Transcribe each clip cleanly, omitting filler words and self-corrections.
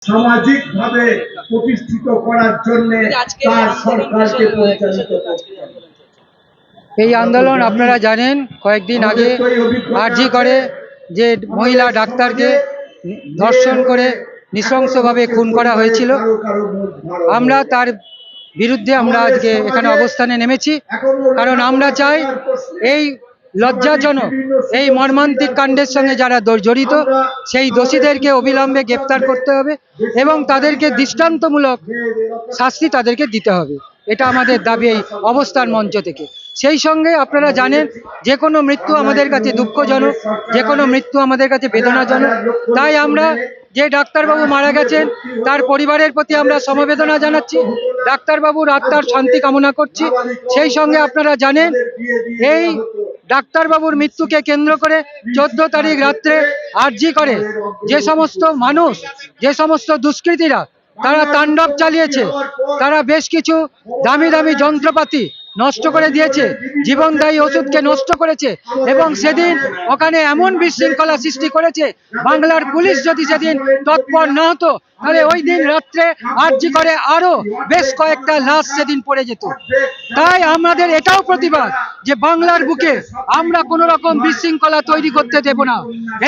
সামাজিকভাবে প্রতিষ্ঠিত করার জন্য তার সরকারকে পরিচালিত করতে হবে। এই আন্দোলন আপনারা জানেন, কয়েকদিন আগে আরজি করে যে মহিলা ডাক্তারকে ধর্ষণ করে নৃশংসভাবে খুন করা হয়েছিল, আমরা তার বিরুদ্ধে আমরা আজকে এখানে অবস্থানে নেমেছি। কারণ আমরা চাই এই লজ্জাজনক এই মর্মান্তিক কাণ্ডের সঙ্গে যারা জড়িত সেই দোষীদেরকে অবিলম্বে গ্রেপ্তার করতে হবে এবং তাদেরকে দৃষ্টান্তমূলক শাস্তি তাদেরকে দিতে হবে। এটা আমাদের দাবি এই অবস্থান মঞ্চ থেকে। সেই সঙ্গে আপনারা জানেন, যে কোনো মৃত্যু আমাদের কাছে দুঃখজনক, যে কোনো মৃত্যু আমাদের কাছে বেদনাজনক। তাই আমরা যে ডাক্তারবাবু মারা গেছেন তার পরিবারের প্রতি আমরা সমবেদনা জানাচ্ছি, ডাক্তারবাবুর আত্মার শান্তি কামনা করছি। সেই সঙ্গে আপনারা জানেন, এই ডাক্তারবাবুর মৃত্যুকে কেন্দ্র করে 14 তারিখ রাত্রে আরজি করে যে সমস্ত মানুষ, যে সমস্ত দুষ্কৃতীরা তারা তাণ্ডব চালিয়েছে, তারা বেশ কিছু দামি দামি যন্ত্রপাতি নষ্ট করে দিয়েছে, জীবনদায়ী ওষুধকে নষ্ট করেছে এবং সেদিন ওখানে এমন বিশৃঙ্খলা সৃষ্টি করেছে, বাংলার পুলিশ যদি সেদিন তৎপর না হতো তাহলে ওই দিন রাত্রে আরজি করে আরো বেশ কয়েকটা লাশ সেদিন পড়ে যেত। তাই আমাদের এটাও প্রতিবাদ যে বাংলার বুকে আমরা কোনো রকম বিশৃঙ্খলা তৈরি করতে দেব না।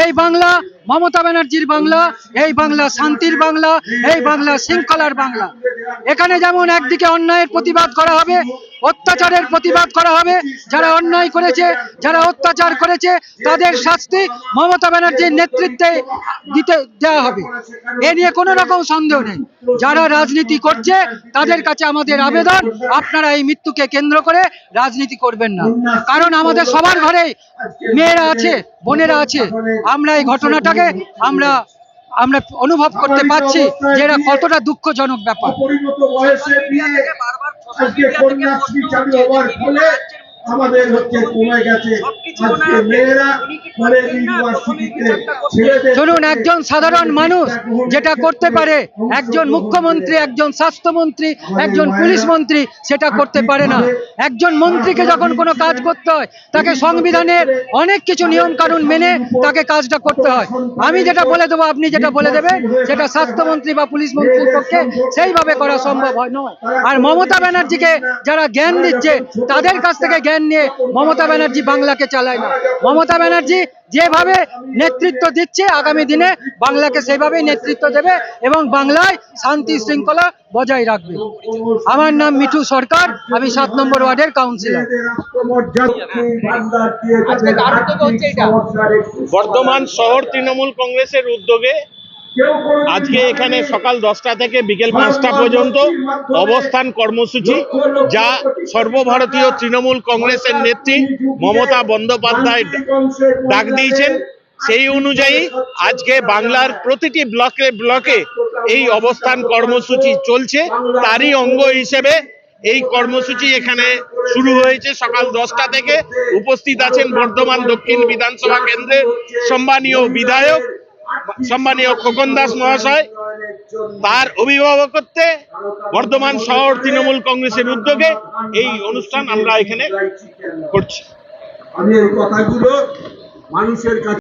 এই বাংলা মমতা ব্যানার্জির বাংলা, এই বাংলা শান্তির বাংলা, এই বাংলা শৃঙ্খলার বাংলা। এখানে যেমন একদিকে অন্যায়ের প্রতিবাদ করা হবে, অত্যাচারের প্রতিবাদ করা হবে, যারা অন্যায় করেছে, যারা অত্যাচার করেছে তাদের শাস্তি মমতা ব্যানার্জির নেতৃত্বে দেওয়া হবে। এ নিয়ে কোনো রকম সন্দেহ নেই। যারা রাজনীতি করছে তাদের কাছে আমাদের আবেদন, আপনারা এই মৃত্যুকে কেন্দ্র করে রাজনীতি করবেন না। কারণ আমাদের সবার ঘরে মেয়েরা আছে, বোনেরা আছে। আমরা এই ঘটনাটাকে আমরা অনুভব করতে পারছি যে এটা কতটা দুঃখজনক ব্যাপার। আমাদের হচ্ছে কমে গেছে। আজকে মেয়েরা শুনুন, একজন সাধারণ মানুষ যেটা করতে পারে একজন মুখ্যমন্ত্রী, একজন স্বাস্থ্যমন্ত্রী, একজন পুলিশ মন্ত্রী সেটা করতে পারে না। একজন মন্ত্রীকে যখন কোনো কাজ করতে হয় তাকে সংবিধানের অনেক কিছু নিয়ম কানুন মেনে তাকে কাজটা করতে হয়। আমি যেটা বলে দেবো, আপনি যেটা বলে দেবেন, সেটা স্বাস্থ্যমন্ত্রী বা পুলিশ মন্ত্রীর পক্ষে সেইভাবে করা সম্ভব হয় নয়। আর মমতা ব্যানার্জিকে যারা জ্ঞান দিচ্ছে তাদের কাছ থেকে জ্ঞান নিয়ে মমতা ব্যানার্জি বাংলাকে চালায় না। মমতা ব্যানার্জি যেভাবে নেতৃত্ব দিচ্ছে আগামী দিনে বাংলাকে সেভাবেই নেতৃত্ব দেবে এবং বাংলায় শান্তি শৃঙ্খলা বজায় রাখবে। আমার নাম মিঠু সরকার, আমি 7 নম্বর ওয়ার্ডের কাউন্সিলর। বর্ধমান শহর তৃণমূল কংগ্রেসের উদ্যোগে আজকে এখানে সকাল 10টা থেকে বিকেল 5টা পর্যন্ত অবস্থান কর্মসূচি, যা সর্বভারতীয় তৃণমূল কংগ্রেসের নেত্রী মমতা বন্দ্যোপাধ্যায় ডাক দিয়েছেন। সেই অনুযায়ী আজকে বাংলার প্রতিটি ব্লকে ব্লকে এই অবস্থান কর্মসূচি চলছে। তারই অঙ্গ হিসেবে এই কর্মসূচি এখানে শুরু হয়েছে সকাল 10টা থেকে। উপস্থিত আছেন বর্ধমান দক্ষিণ বিধানসভা কেন্দ্রের সম্মানীয় বিধায়ক সম্মানীয় খোকন দাস মহাশয়। তার অভিভাবকত্বে বর্ধমান শহর তৃণমূল কংগ্রেসের উদ্যোগে এই অনুষ্ঠান আমরা এখানে করছি। আমি এই কথাগুলো মানুষের কাছে